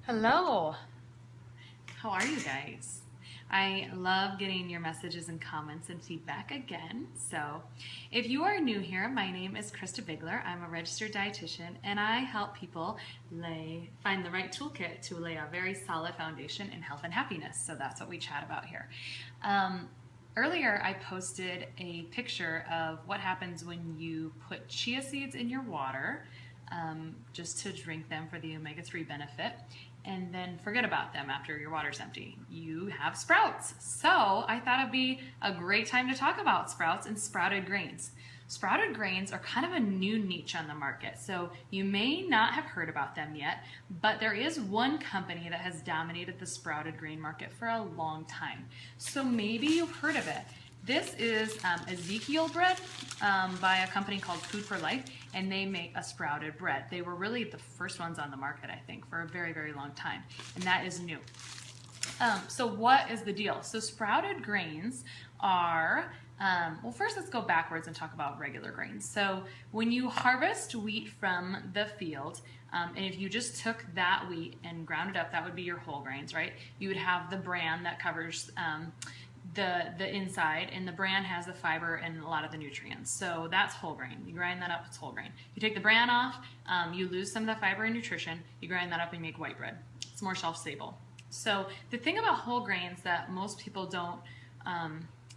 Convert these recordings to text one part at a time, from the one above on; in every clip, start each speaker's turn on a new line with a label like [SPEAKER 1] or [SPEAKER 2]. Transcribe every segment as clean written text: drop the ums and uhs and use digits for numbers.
[SPEAKER 1] Hello. How are you guys? I love getting your messages and comments and feedback again. So, if you are new here, my name is Krista Bigler. I'm a registered dietitian and I help people find the right toolkit to lay a very solid foundation in health and happiness. So, that's what we chat about here. Earlier, I posted a picture of what happens when you put chia seeds in your water just to drink them for the omega-3 benefit, and then forget about them after your water's empty. You have sprouts. So I thought it'd be a great time to talk about sprouts and sprouted grains. Sprouted grains are kind of a new niche on the market, so you may not have heard about them yet, but there is one company that has dominated the sprouted grain market for a long time. So maybe you've heard of it. This is Ezekiel bread by a company called Food for Life, and they make a sprouted bread. They were really the first ones on the market, I think, for a very, very long time, and that is new. So what is the deal? So sprouted grains are, well, first let's go backwards and talk about regular grains. So when you harvest wheat from the field, and if you just took that wheat and ground it up, that would be your whole grains, right? You would have the bran that covers the inside, and the bran has the fiber and a lot of the nutrients. So that's whole grain. You grind that up, it's whole grain. You take the bran off, you lose some of the fiber and nutrition, you grind that up and make white bread. It's more shelf-stable. So the thing about whole grains that most people don't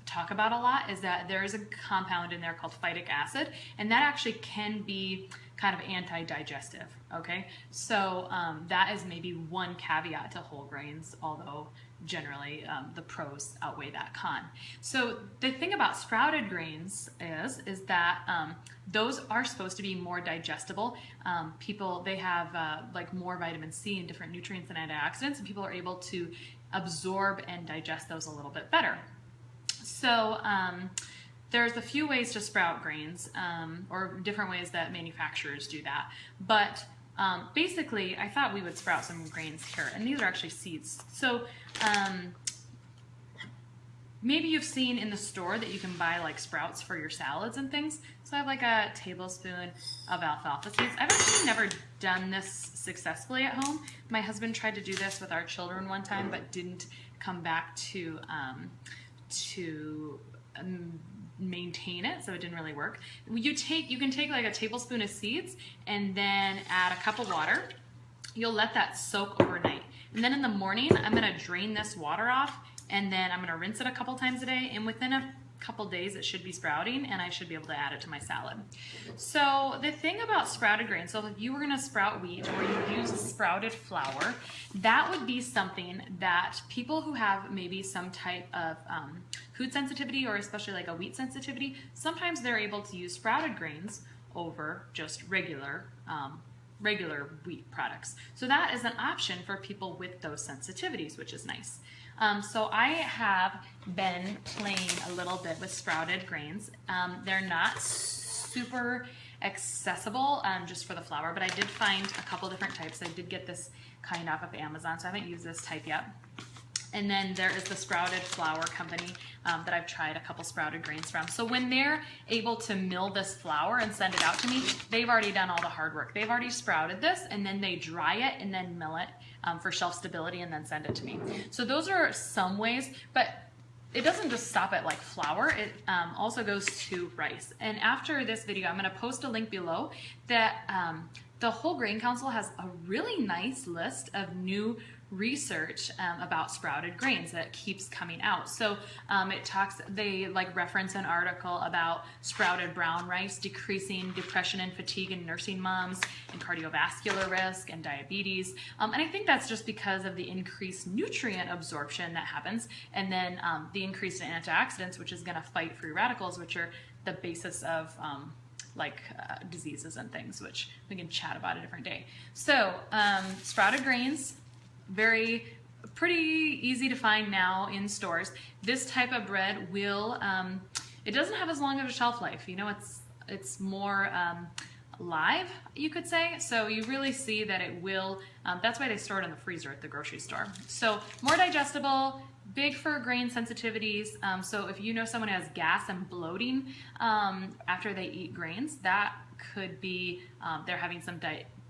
[SPEAKER 1] talk about a lot is that there is a compound in there called phytic acid, and that actually can be kind of anti-digestive, okay? So that is maybe one caveat to whole grains, although generally the pros outweigh that con. So the thing about sprouted grains is that those are supposed to be more digestible. They have like more vitamin C and different nutrients and antioxidants, and people are able to absorb and digest those a little bit better. So there's a few ways to sprout grains, or different ways that manufacturers do that. But basically, I thought we would sprout some grains here, and these are actually seeds. So maybe you've seen in the store that you can buy like sprouts for your salads and things. So I have like a tablespoon of alfalfa seeds. I've actually never done this successfully at home. My husband tried to do this with our children one time, but didn't come back to maintain it, so it didn't really work. You can take like a tablespoon of seeds and then add a cup of water. You'll let that soak overnight, and then in the morning I'm going to drain this water off, and then I'm going to rinse it a couple times a day, and within a couple days it should be sprouting, and I should be able to add it to my salad. So the thing about sprouted grains, so if you were going to sprout wheat or you use sprouted flour, that would be something that people who have maybe some type of food sensitivity, or especially like a wheat sensitivity, sometimes they're able to use sprouted grains over just regular wheat products. So that is an option for people with those sensitivities, which is nice. So I have been playing a little bit with sprouted grains. They're not super accessible just for the flour, but I did find a couple different types. I did get this kind off of Amazon, so I haven't used this type yet. And then there is the Sprouted Flour Company that I've tried a couple sprouted grains from. So when they're able to mill this flour and send it out to me, they've already done all the hard work. They've already sprouted this, and then they dry it and then mill it for shelf stability and then send it to me. So those are some ways, but it doesn't just stop at like flour, it also goes to rice. And after this video, I'm going to post a link below that the Whole Grain Council has a really nice list of new research about sprouted grains that keeps coming out. So they like reference an article about sprouted brown rice decreasing depression and fatigue in nursing moms and cardiovascular risk and diabetes. And I think that's just because of the increased nutrient absorption that happens, and then the increase in antioxidants, which is going to fight free radicals, which are the basis of diseases and things, which we can chat about a different day. So sprouted grains, pretty easy to find now in stores. This type of bread will, it doesn't have as long of a shelf life. You know, it's more live, you could say. So you really see that it will, that's why they store it in the freezer at the grocery store. So more digestible, big for grain sensitivities. So if you know someone who has gas and bloating after they eat grains, that could be they're having some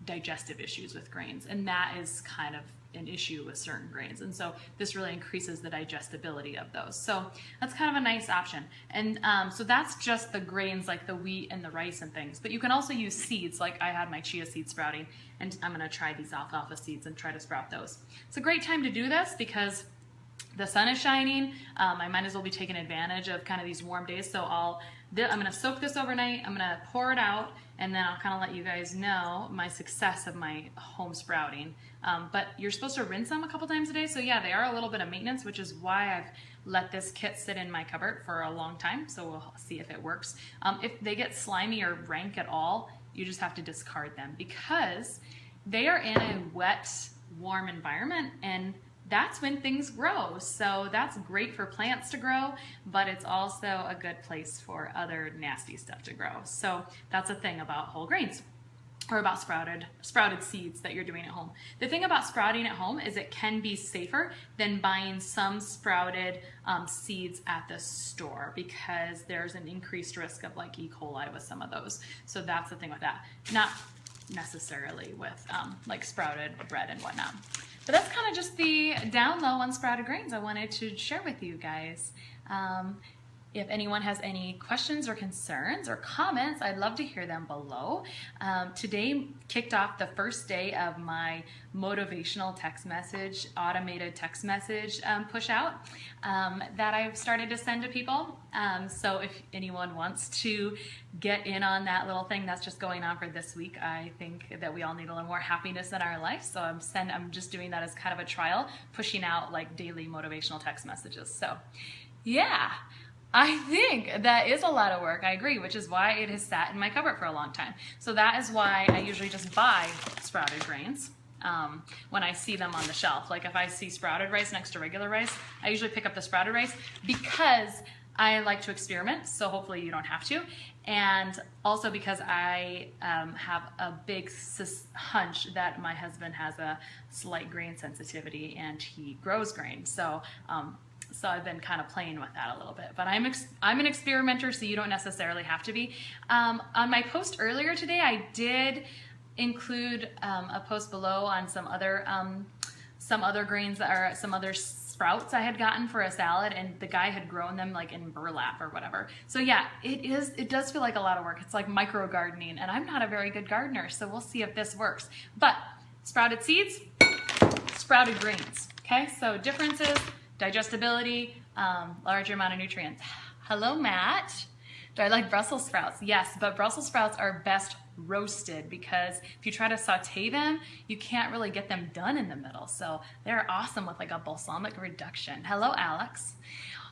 [SPEAKER 1] digestive issues with grains, and that is kind of an issue with certain grains, and so this really increases the digestibility of those. So that's kind of a nice option. And so that's just the grains like the wheat and the rice and things, but you can also use seeds. Like I had my chia seed sprouting, and I'm going to try these alfalfa seeds and try to sprout those. It's a great time to do this because the sun is shining. I might as well be taking advantage of kind of these warm days. So I'm going to soak this overnight, I'm going to pour it out, and then I'll kind of let you guys know my success of my home sprouting. But you're supposed to rinse them a couple times a day, so yeah, they are a little bit of maintenance, which is why I've let this kit sit in my cupboard for a long time, so we'll see if it works. If they get slimy or rank at all, you just have to discard them because they are in a wet, warm environment, and that's when things grow. So that's great for plants to grow, but it's also a good place for other nasty stuff to grow. So that's a thing about whole grains, or about sprouted seeds that you're doing at home. The thing about sprouting at home is it can be safer than buying some sprouted seeds at the store, because there's an increased risk of like E. coli with some of those. So that's the thing with that. Not necessarily with like sprouted bread and whatnot. But that's kind of just the down low on sprouted grains I wanted to share with you guys. If anyone has any questions or concerns or comments, I'd love to hear them below. Today kicked off the first day of my motivational text message, automated text message push out that I've started to send to people. So if anyone wants to get in on that little thing that's just going on for this week, I think that we all need a little more happiness in our life. So I'm just doing that as kind of a trial, pushing out like daily motivational text messages. So yeah. I think that is a lot of work, I agree, which is why it has sat in my cupboard for a long time. So that is why I usually just buy sprouted grains when I see them on the shelf. Like if I see sprouted rice next to regular rice, I usually pick up the sprouted rice because I like to experiment, so hopefully you don't have to. And also because I have a big hunch that my husband has a slight grain sensitivity and he grows grain. So I've been kind of playing with that a little bit, but I'm an experimenter, so you don't necessarily have to be. On my post earlier today, I did include a post below on some other grains that are some other sprouts I had gotten for a salad, and the guy had grown them like in burlap or whatever. So yeah, it does feel like a lot of work. It's like micro gardening, and I'm not a very good gardener, so we'll see if this works. But sprouted seeds, sprouted grains. Okay, so differences. Digestibility, larger amount of nutrients. Hello, Matt. Do I like Brussels sprouts? Yes, but Brussels sprouts are best roasted because if you try to saute them, you can't really get them done in the middle. So they're awesome with like a balsamic reduction. Hello, Alex.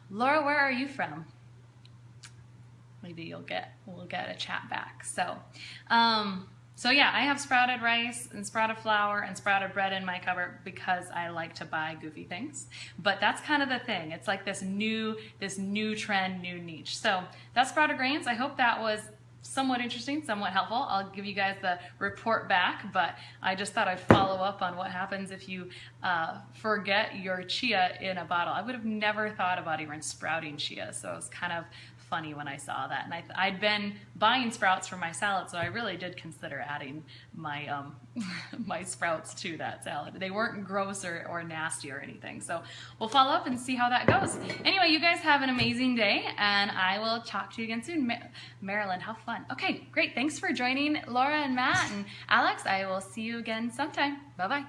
[SPEAKER 1] Laura, where are you from? Maybe we'll get a chat back. So yeah, I have sprouted rice and sprouted flour and sprouted bread in my cupboard because I like to buy goofy things. But that's kind of the thing. It's like this new trend, new niche. So that's sprouted grains. I hope that was somewhat interesting, somewhat helpful. I'll give you guys the report back, but I just thought I'd follow up on what happens if you forget your chia in a bottle. I would have never thought about even sprouting chia, so it was kind of funny when I saw that. And I'd been buying sprouts for my salad, so I really did consider adding my my sprouts to that salad. They weren't gross or nasty or anything. So we'll follow up and see how that goes. Anyway, you guys have an amazing day, and I will talk to you again soon. Maryland, how fun. Okay, great. Thanks for joining Laura and Matt and Alex. I will see you again sometime. Bye-bye.